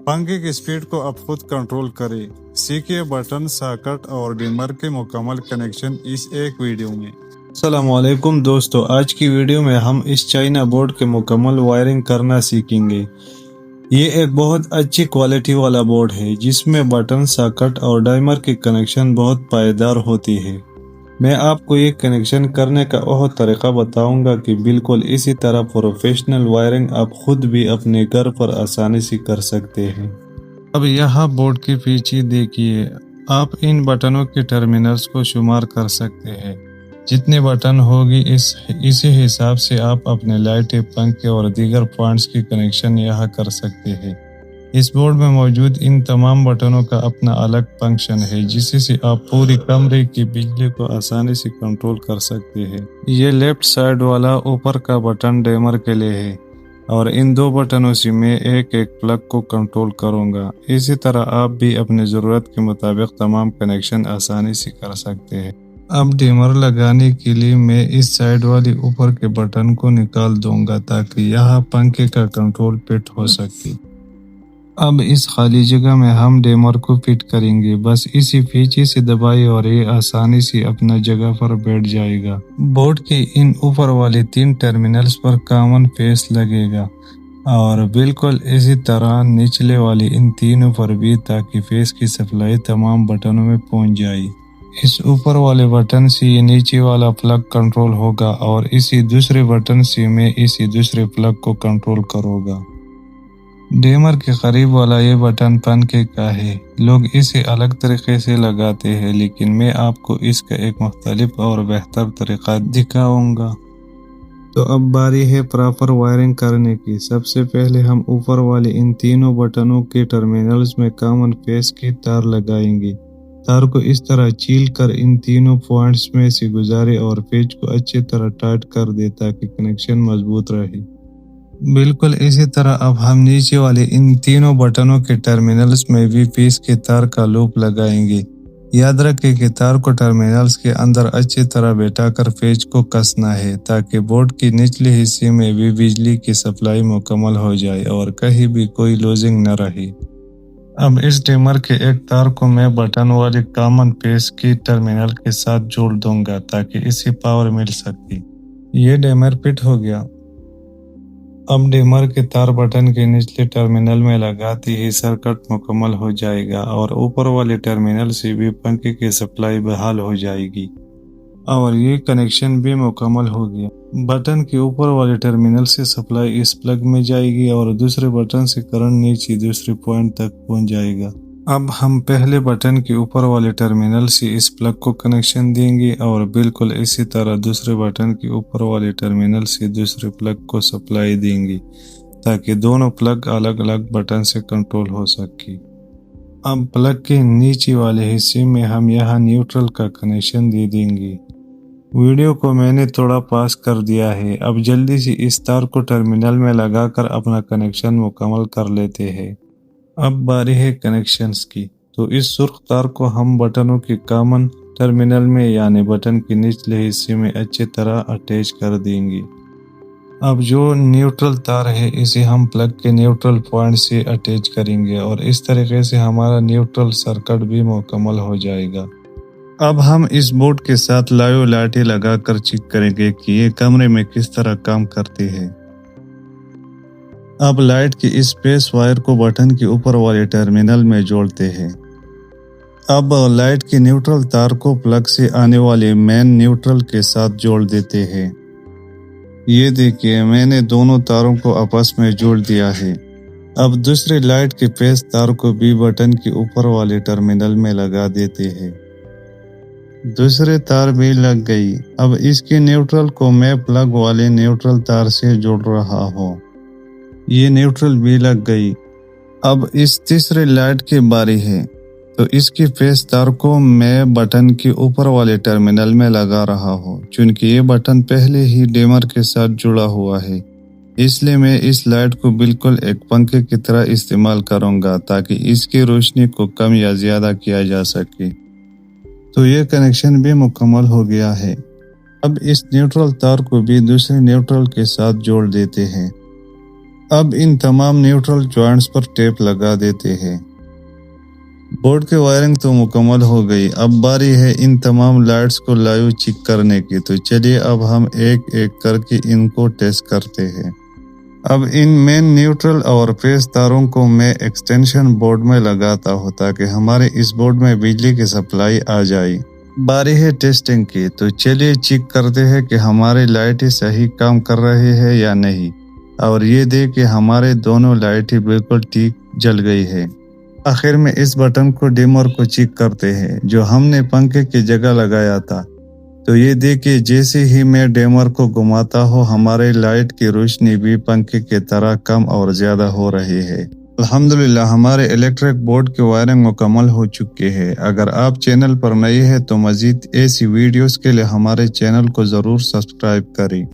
पंखे की स्पीड को अब खुद कंट्रोल करें। सीखिए बटन, सॉकेट और डिमर के मुकम्मल कनेक्शन इस एक वीडियो में। अस्सलामुअलैकुम दोस्तों, आज की वीडियो में हम इस चाइना बोर्ड के मुकम्मल वायरिंग करना सीखेंगे। ये एक बहुत अच्छी क्वालिटी वाला बोर्ड है जिसमें बटन, सॉकेट और डाइमर की कनेक्शन बहुत पायदार होती है। मैं आपको ये कनेक्शन करने का वह तरीका बताऊंगा कि बिल्कुल इसी तरह प्रोफेशनल वायरिंग आप खुद भी अपने घर पर आसानी से कर सकते हैं। अब यहाँ बोर्ड के पीछे देखिए, आप इन बटनों के टर्मिनल्स को शुमार कर सकते हैं। जितने बटन होगी इसी हिसाब से आप अपने लाइटें, पंखे और दीगर पॉइंट्स की कनेक्शन यहाँ कर सकते हैं। इस बोर्ड में मौजूद इन तमाम बटनों का अपना अलग फंक्शन है जिससे आप पूरी कमरे की बिजली को आसानी से कंट्रोल कर सकते हैं। ये लेफ्ट साइड वाला ऊपर का बटन डिमर के लिए है और इन दो बटनों से मैं एक एक प्लग को कंट्रोल करूंगा। इसी तरह आप भी अपनी ज़रूरत के मुताबिक तमाम कनेक्शन आसानी से कर सकते हैं। अब डिमर लगाने के लिए मैं इस साइड वाली ऊपर के बटन को निकाल दूंगा ताकि यहाँ पंखे का कंट्रोल फिट हो सके। अब इस खाली जगह में हम डिमर को फिट करेंगे। बस इसी पीछे से दबाई और ये आसानी से अपना जगह पर बैठ जाएगा। बोर्ड के इन ऊपर वाले 3 टर्मिनल्स पर कॉमन फेस लगेगा और बिल्कुल इसी तरह निचले वाले इन तीनों पर भी, ताकि फेस की सप्लाई तमाम बटनों में पहुंच जाए। इस ऊपर वाले बटन से ये नीचे वाला प्लग कंट्रोल होगा और इसी दूसरे बटन से मैं इसी दूसरे प्लग को कंट्रोल करूँगा। डिमर के करीब वाला ये बटन पंखे का है। लोग इसे अलग तरीके से लगाते हैं, लेकिन मैं आपको इसका एक मुख्तलिफ और बेहतर तरीका दिखाऊंगा। तो अब बारी है प्रॉपर वायरिंग करने की। सबसे पहले हम ऊपर वाले इन तीनों बटनों के टर्मिनल्स में कॉमन फेस की तार लगाएंगे। तार को इस तरह चील कर इन तीनों पॉइंट्स में से गुजारे और पेच को अच्छी तरह टाइट कर दे ताकि कनेक्शन मजबूत रहे। बिल्कुल इसी तरह अब हम नीचे वाले इन तीनों बटनों के टर्मिनल्स में भी पीस के तार का लूप लगाएंगे। याद रखें कि तार को टर्मिनल्स के अंदर अच्छी तरह बैठाकर पेच को कसना है ताकि बोर्ड के निचले हिस्से में भी बिजली की सप्लाई मुकम्मल हो जाए और कहीं भी कोई लूजिंग न रहे। अब इस डिमर के एक तार को मैं बटन वाले कॉमन फेस की टर्मिनल के साथ जोड़ दूंगा ताकि इसे पावर मिल सके। ये डिमर फिट हो गया। अब डिमर के तार बटन के निचले टर्मिनल में लगाते ही सर्किट मुकम्मल हो जाएगा और ऊपर वाले टर्मिनल से भी पंखे की सप्लाई बहाल हो जाएगी और ये कनेक्शन भी मुकम्मल हो गया। बटन के ऊपर वाले टर्मिनल से सप्लाई इस प्लग में जाएगी और दूसरे बटन से करंट नीचे दूसरे पॉइंट तक पहुंच जाएगा। अब हम पहले बटन के ऊपर वाले टर्मिनल से इस प्लग को कनेक्शन देंगे और बिल्कुल इसी तरह दूसरे बटन के ऊपर वाले टर्मिनल से दूसरे प्लग को सप्लाई देंगे ताकि दोनों प्लग अलग अलग बटन से कंट्रोल हो सके। अब प्लग के नीचे वाले हिस्से में हम यहाँ न्यूट्रल का कनेक्शन दे देंगे। वीडियो को मैंने थोड़ा पास कर दिया है। अब जल्दी से इस तार को टर्मिनल में लगाकर अपना कनेक्शन मुकम्मल कर लेते हैं। अब बारी है कनेक्शंस की। तो इस सुर्ख तार को हम बटनों के कॉमन टर्मिनल में यानी बटन के निचले हिस्से में अच्छी तरह अटैच कर देंगे। अब जो न्यूट्रल तार है इसे हम प्लग के न्यूट्रल पॉइंट से अटैच करेंगे और इस तरीके से हमारा न्यूट्रल सर्किट भी मुकम्मल हो जाएगा। अब हम इस बोर्ड के साथ लाइव लाइटें लगाकर चेक करेंगे कि ये कमरे में किस तरह काम करती है। अब लाइट की इस स्पेस वायर को बटन के ऊपर वाले टर्मिनल में जोड़ते हैं। अब लाइट की न्यूट्रल तार को प्लग से आने वाले मेन न्यूट्रल के साथ जोड़ देते हैं। ये देखिए, मैंने दोनों तारों को आपस में जोड़ दिया है। अब दूसरे लाइट के फेस तार को भी बटन के ऊपर वाले टर्मिनल में लगा देते हैं। दूसरे तार भी लग गई। अब इसके न्यूट्रल को मैं प्लग वाले न्यूट्रल तार से जोड़ रहा हूँ। ये न्यूट्रल भी लग गई। अब इस तीसरे लाइट की बारी है, तो इसकी फेस तार को मैं बटन के ऊपर वाले टर्मिनल में लगा रहा हूँ। चूंकि ये बटन पहले ही डिमर के साथ जुड़ा हुआ है, इसलिए मैं इस लाइट को बिल्कुल एक पंखे की तरह इस्तेमाल करूँगा ताकि इसकी रोशनी को कम या ज़्यादा किया जा सके। तो ये कनेक्शन भी मुकम्मल हो गया है। अब इस न्यूट्रल तार को भी दूसरे न्यूट्रल के साथ जोड़ देते हैं। اب ان تمام نیوٹرل جوائنٹس پر ٹیپ لگا دیتے ہیں۔ بورڈ کی وائرنگ تو مکمل ہو گئی، اب باری ہے ان تمام لائٹس کو لائیو چیک کرنے کی۔ تو چلیے اب ہم ایک ایک کر کے ان کو ٹیسٹ کرتے ہیں۔ اب ان مین نیوٹرل اور فیس تاروں کو میں ایکسٹینشن بورڈ میں لگاتا ہوں تاکہ ہمارے اس بورڈ میں بجلی کی سپلائی آ جائے۔ باری ہے ٹیسٹنگ کی، تو چلیے چیک کرتے ہیں کہ ہماری لائٹیں صحیح کام کر رہی ہے یا نہیں۔ اور یہ دیکھ کہ ہمارے دونوں لائٹیں بالکل ٹھیک جل گئی ہے۔ آخر میں اس بٹن کو ڈیمر کو چیک کرتے ہیں جو ہم نے پنکھے کی جگہ لگایا تھا۔ تو یہ دیکھیں جیسے ہی میں ڈیمر کو گھماتا ہوں ہمارے لائٹ کی روشنی بھی پنکھے کی طرح کم اور زیادہ ہو رہی ہے۔ الحمدللہ ہمارے الیکٹرک بورڈ کی وائرنگ مکمل ہو چکی ہے۔ اگر آپ چینل پر نئے ہیں تو مزید ایسی ویڈیوز کے لیے ہمارے چینل کو ضرور سبسکرائب کریں۔